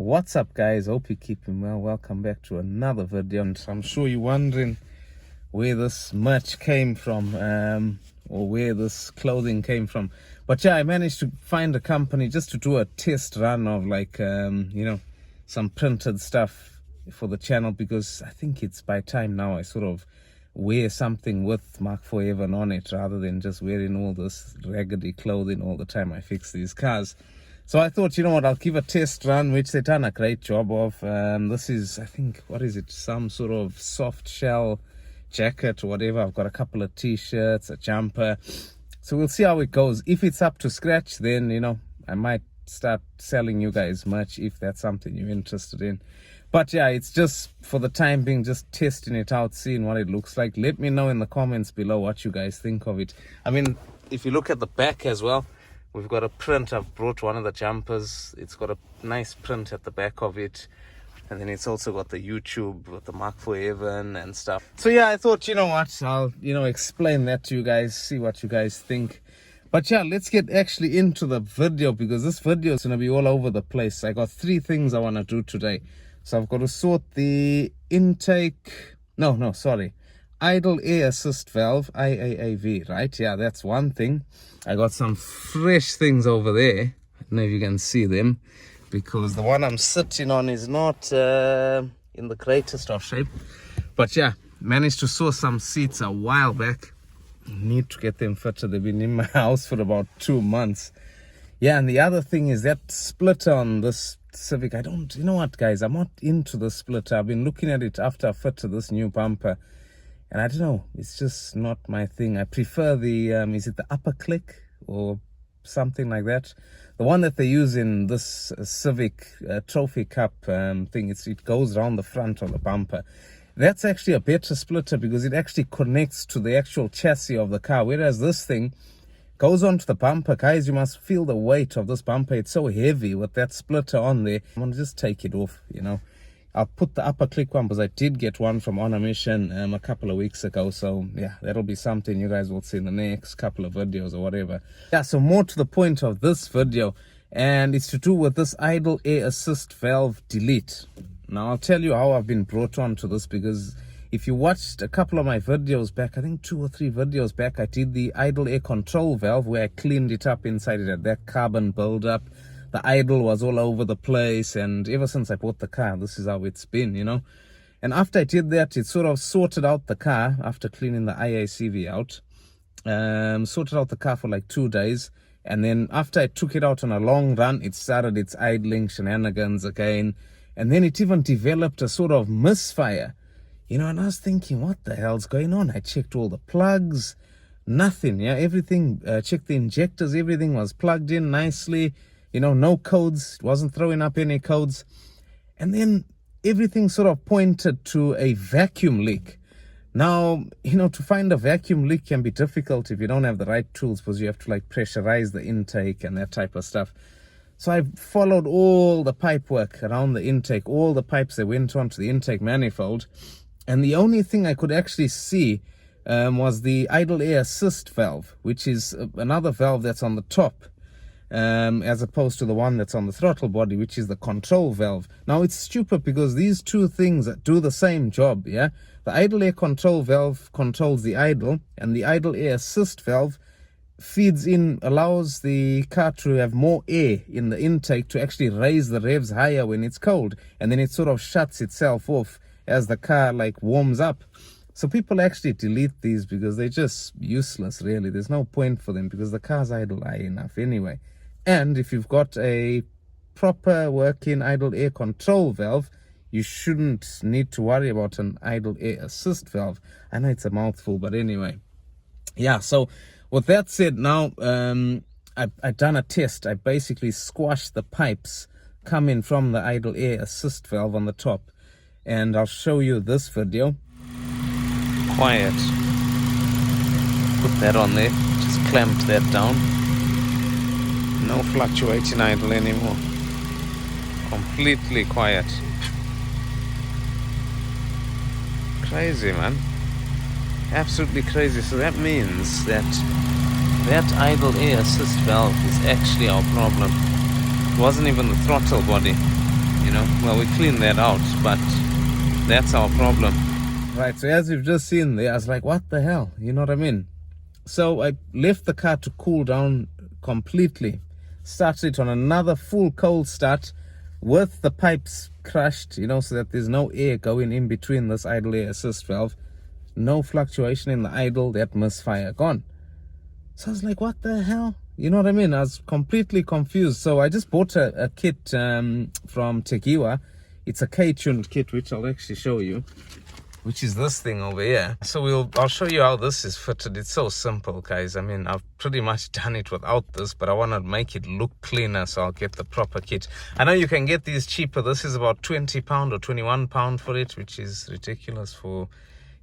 What's up, guys? Hope you're keeping well. Welcome back to another video. And I'm sure you're wondering where this merch came from, or where this clothing came from. But yeah, I managed to find a company just to do a test run of some printed stuff for the channel, because I think it's by time now I sort of wear something with Mark Forever on it rather than just wearing all this raggedy clothing all the time I fix these cars. So I thought, you know what, I'll give a test run, which they've done a great job of. This is, I think, what is it? Some sort of soft shell jacket or whatever. I've got a couple of t-shirts, a jumper. So we'll see how it goes. If it's up to scratch, then, you know, I might start selling you guys merch if that's something you're interested in. But yeah, it's just for the time being, just testing it out, seeing what it looks like. Let me know in the comments below what you guys think of it. I mean, if you look at the back as well, we've got a print. I've brought one of the jumpers. It's got a nice print at the back of it. And then it's also got the YouTube with the Mark Forever and stuff. So yeah, I thought, you know what, I'll, explain that to you guys, see what you guys think. But yeah, let's get actually into the video, because this video is going to be all over the place. I got 3 things I want to do today. So I've got to sort the intake, idle air assist valve, IAAV, right? Yeah, that's one thing. I got some fresh things over there. I don't know if you can see them, because the one I'm sitting on is not in the greatest of shape. But yeah, managed to source some seats a while back. Need to get them fitted. They've been in my house for about 2 months. Yeah, and the other thing is that splitter on this Civic. You know what, guys, I'm not into the splitter. I've been looking at it after I fitted this new bumper, and I don't know, it's just not my thing. I prefer the, is it the upper click or something like that? The one that they use in this Civic Trophy Cup thing, it goes around the front of the bumper. That's actually a better splitter because it actually connects to the actual chassis of the car, whereas this thing goes onto the bumper. Guys, you must feel the weight of this bumper. It's so heavy with that splitter on there. I'm going to just take it off, I'll put the upper click one, because I did get one from On a Mission a couple of weeks ago. So yeah, that'll be something you guys will see in the next couple of videos or whatever. Yeah, so more to the point of this video, and it's to do with this idle air assist valve delete. Now I'll tell you how I've been brought on to this, because if you watched a couple of my videos back, I think 2 or 3 videos back, I did the idle air control valve where I cleaned it up inside. It had that carbon buildup. The idle was all over the place, and ever since I bought the car, this is how it's been, And after I did that, it sort of sorted out the car after cleaning the IACV out. Sorted out the car for like 2 days. And then after I took it out on a long run, it started its idling shenanigans again. And then it even developed a sort of misfire. And I was thinking, what the hell's going on? I checked all the plugs, nothing, everything, checked the injectors, everything was plugged in nicely, no codes, it wasn't throwing up any codes. And then everything sort of pointed to a vacuum leak. Now, to find a vacuum leak can be difficult if you don't have the right tools, because you have to pressurize the intake and that type of stuff. So I followed all the pipe work around the intake, all the pipes that went onto the intake manifold. And the only thing I could actually see was the idle air assist valve, which is another valve that's on the top, as opposed to the one that's on the throttle body, which is the control valve. Now, it's stupid because these 2 things do the same job, yeah? The idle air control valve controls the idle, and the idle air assist valve feeds in, allows the car to have more air in the intake to actually raise the revs higher when it's cold, and then it sort of shuts itself off as the car warms up. So people actually delete these because they're just useless, really. There's no point for them because the car's idle high enough anyway. And if you've got a proper working idle air control valve, you shouldn't need to worry about an idle air assist valve. I know it's a mouthful, but anyway. Yeah, so with that said, now I've done a test. I basically squashed the pipes coming from the idle air assist valve on the top. And I'll show you this video. Quiet. Put that on there. Just clamped that down. No fluctuating idle anymore. Completely quiet. Crazy, man. Absolutely crazy. So that means that idle air assist valve is actually our problem. It wasn't even the throttle body. you know. Well, we cleaned that out, but that's our problem. Right, so as you've just seen there, I was like, what the hell? You know what I mean? So I left the car to cool down completely. Started it on another full cold start with the pipes crushed, you know, so that there's no air going in between this idle air assist valve. No fluctuation in the idle, that misfire gone. So I was like, what the hell? You know what I mean? I was completely confused. So I just bought a kit from Tegiwa. It's a K-tuned kit, which I'll actually show you, which is this thing over here. So I'll show you how this is fitted. It's so simple, guys. I mean, I've pretty much done it without this, but I want to make it look cleaner, so I'll get the proper kit. I know you can get these cheaper. This is about £20 or £21 for it, which is ridiculous for,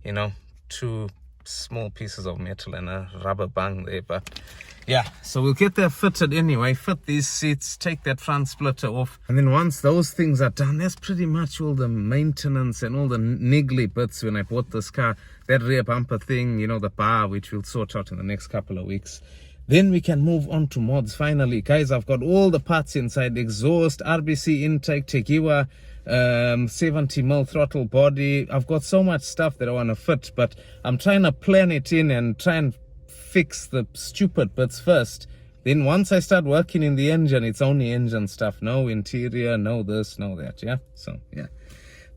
you know, 2 small pieces of metal and a rubber bung there. But yeah, so we'll get that fitted anyway. Fit these seats, take that front splitter off, and then once those things are done, that's pretty much all the maintenance and all the niggly bits. When I bought this car, that rear bumper thing, you know, the bar, which we'll sort out in the next couple of weeks, then we can move on to mods. Finally, guys, I've got all the parts inside: exhaust, RBC intake, Tegiwa, 70mm throttle body. I've got so much stuff that I want to fit, but I'm trying to plan it in and try and fix the stupid bits first. Then once I start working in the engine, it's only engine stuff, no interior, no this, no that. Yeah, so yeah,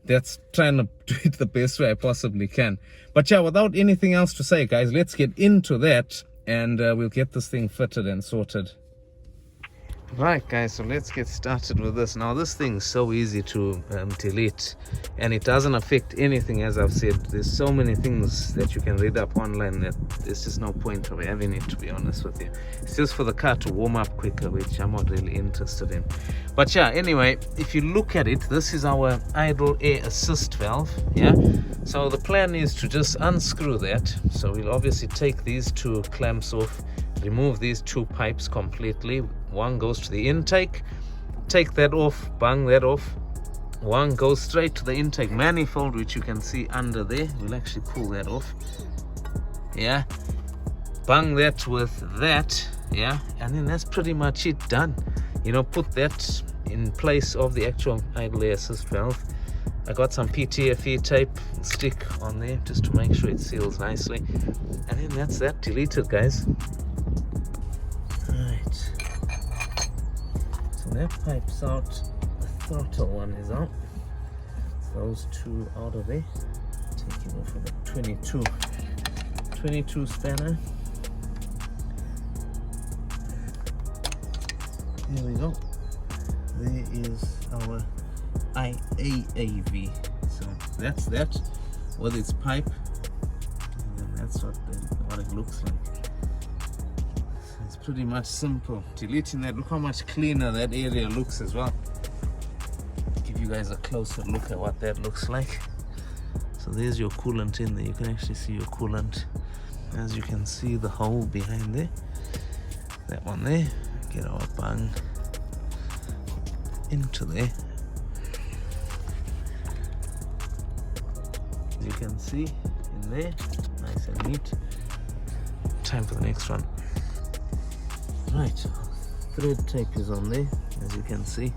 that's trying to do it the best way I possibly can. But yeah, without anything else to say, guys, let's get into that, and we'll get this thing fitted and sorted. Right, guys, so let's get started with this. Now, this thing's so easy to delete, and it doesn't affect anything. As I've said, there's so many things that you can read up online that there's just no point of having it, to be honest with you. It's just for the car to warm up quicker, which I'm not really interested in. But yeah, anyway, if you look at it, this is our idle air assist valve. Yeah, so the plan is to just unscrew that. So we'll obviously take these 2 clamps off, remove these 2 pipes completely. One goes to the intake, take that off, bung that off. One goes straight to the intake manifold, which you can see under there. We'll actually pull that off. Yeah, bung that with that. Yeah, and then that's pretty much it, done. You know, put that in place of the actual idle air assist valve. I got some PTFE tape, stick on there just to make sure it seals nicely, and then that's that deleted, guys. Right, so that pipe's out, the throttle one is out, those 2 out of there. Taking off of the 22 spanner. There we go. There is our IAAV. So that's that with its pipe, and then that's what it looks like. So it's pretty much simple. Deleting that, look how much cleaner that area looks as well. Give you guys a closer look at what that looks like. So there's your coolant in there. You can actually see your coolant. As you can see, the hole behind there, that one there. Get our bung into there. As you can see in there, nice and neat. Time for the next one. Right, thread tape is on there, as you can see.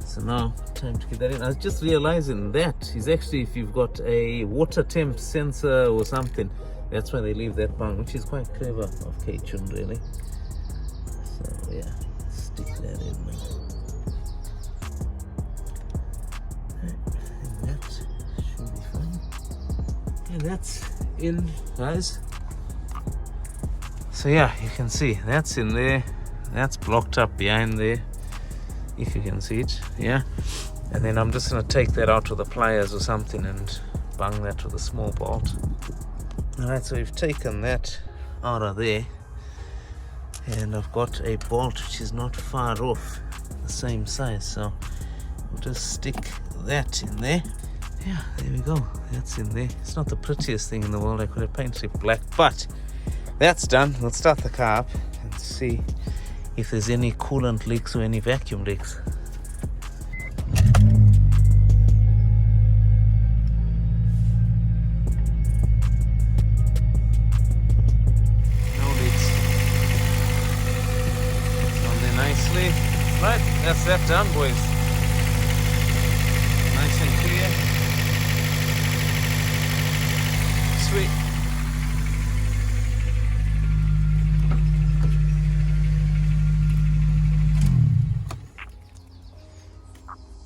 So now, time to get that in. I was just realizing that is actually, if you've got a water temp sensor or something, that's why they leave that bung, which is quite clever of K-Chun, really. So yeah, stick that in there. And that should be fine. And that's in, guys. So yeah, you can see that's in there. That's blocked up behind there, if you can see it. Yeah, and then I'm just going to take that out with the pliers or something and bung that with a small bolt. Alright, so we've taken that out of there, and I've got a bolt which is not far off, the same size, so we'll just stick that in there. Yeah, there we go, that's in there. It's not the prettiest thing in the world. I could have painted it black, but that's done. We'll start the car up and see if there's any coolant leaks or any vacuum leaks. Right, that's that done, boys.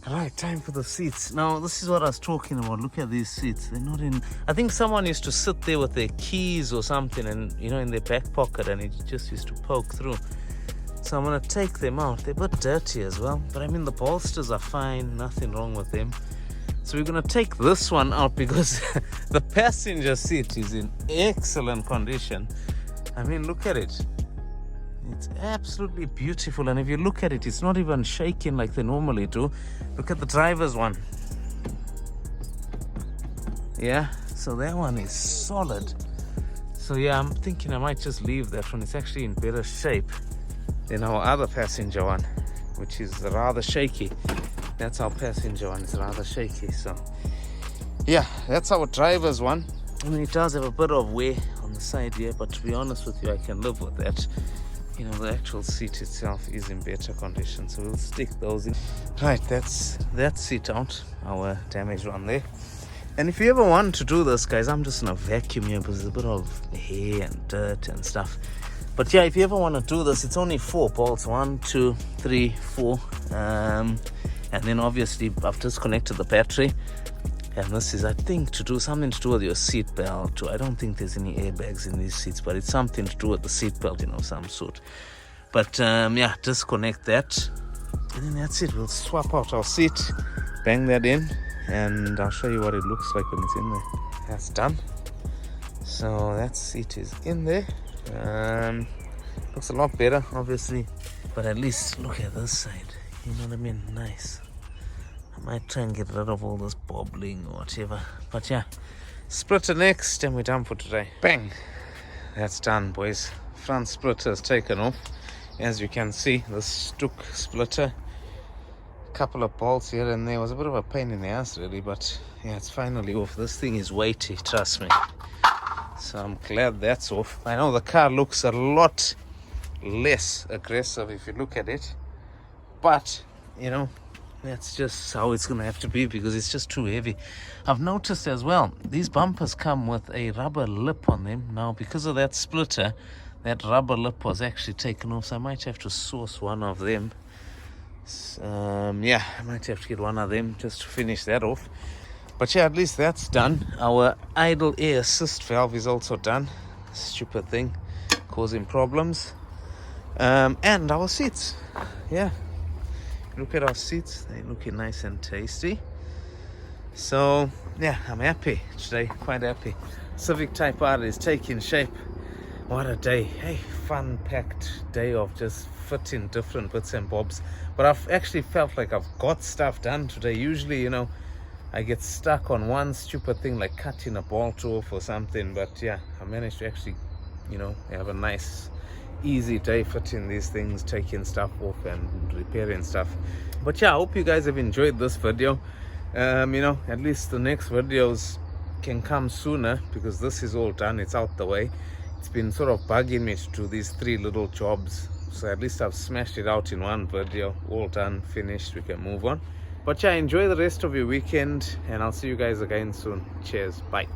Right, time for the seats. Now, this is what I was talking about. Look at these seats. They're not in... I think someone used to sit there with their keys or something and, you know, in their back pocket, and it just used to poke through. So I'm going to take them out. They're a bit dirty as well. But I mean, the bolsters are fine. Nothing wrong with them. So we're going to take this one out because the passenger seat is in excellent condition. I mean, look at it. It's absolutely beautiful, and if you look at it, it's not even shaking like they normally do. Look at the driver's one. Yeah, so that one is solid. So yeah, I'm thinking I might just leave that one. It's actually in better shape than our other passenger one, which is rather shaky. That's our passenger one, it's rather shaky. So yeah, that's our driver's one. I mean, it does have a bit of wear on the side here, but to be honest with you, I can live with that. You know, the actual seat itself is in better condition, so we'll stick those in. Right, that's that seat out, our damaged one there. And if you ever want to do this, guys, I'm just gonna vacuum here because there's a bit of hair and dirt and stuff. But yeah, if you ever want to do this, it's only 4 bolts, 1, 2, 3, 4, and then obviously I've disconnected the battery. And this is, I think, to do something to do with your seat belt. I don't think there's any airbags in these seats, but it's something to do with the seat belt, you know, some sort. But yeah, disconnect that. And then that's it. We'll swap out our seat, bang that in, and I'll show you what it looks like when it's in there. That's done. So that seat is in there. Looks a lot better, obviously. But at least look at this side. You know what I mean? Nice. I might try and get rid of all this bobbling or whatever. But yeah, splitter next and we're done for today. Bang! That's done, boys. Front splitter is taken off. As you can see, the Stuck splitter. A couple of bolts here and there. Was a bit of a pain in the ass really, but yeah, it's finally off. This thing is weighty, trust me. So I'm glad that's off. I know the car looks a lot less aggressive if you look at it. But, you know, that's just how it's going to have to be because it's just too heavy. I've noticed as well, these bumpers come with a rubber lip on them. Now, because of that splitter, that rubber lip was actually taken off. So I might have to source one of them. Yeah, I might have to get one of them just to finish that off. But yeah, at least that's done. Our idle air assist valve is also done. Stupid thing, causing problems. And our seats. Yeah. Look at our seats, they're looking nice and tasty. So yeah, I'm happy today, quite happy. Civic Type R is taking shape. What a day. Hey, fun packed day of just fitting different bits and bobs. But I've actually felt like I've got stuff done today. Usually, you know, I get stuck on one stupid thing like cutting a bolt off or something. But yeah, I managed to actually, you know, have a nice easy day fitting these things, taking stuff off and repairing stuff. But yeah, I hope you guys have enjoyed this video. You know, at least the next videos can come sooner because this is all done, it's out the way. It's been sort of bugging me to do these 3 little jobs, so at least I've smashed it out in one video. All done, finished, we can move on. But yeah, enjoy the rest of your weekend and I'll see you guys again soon. Cheers, bye.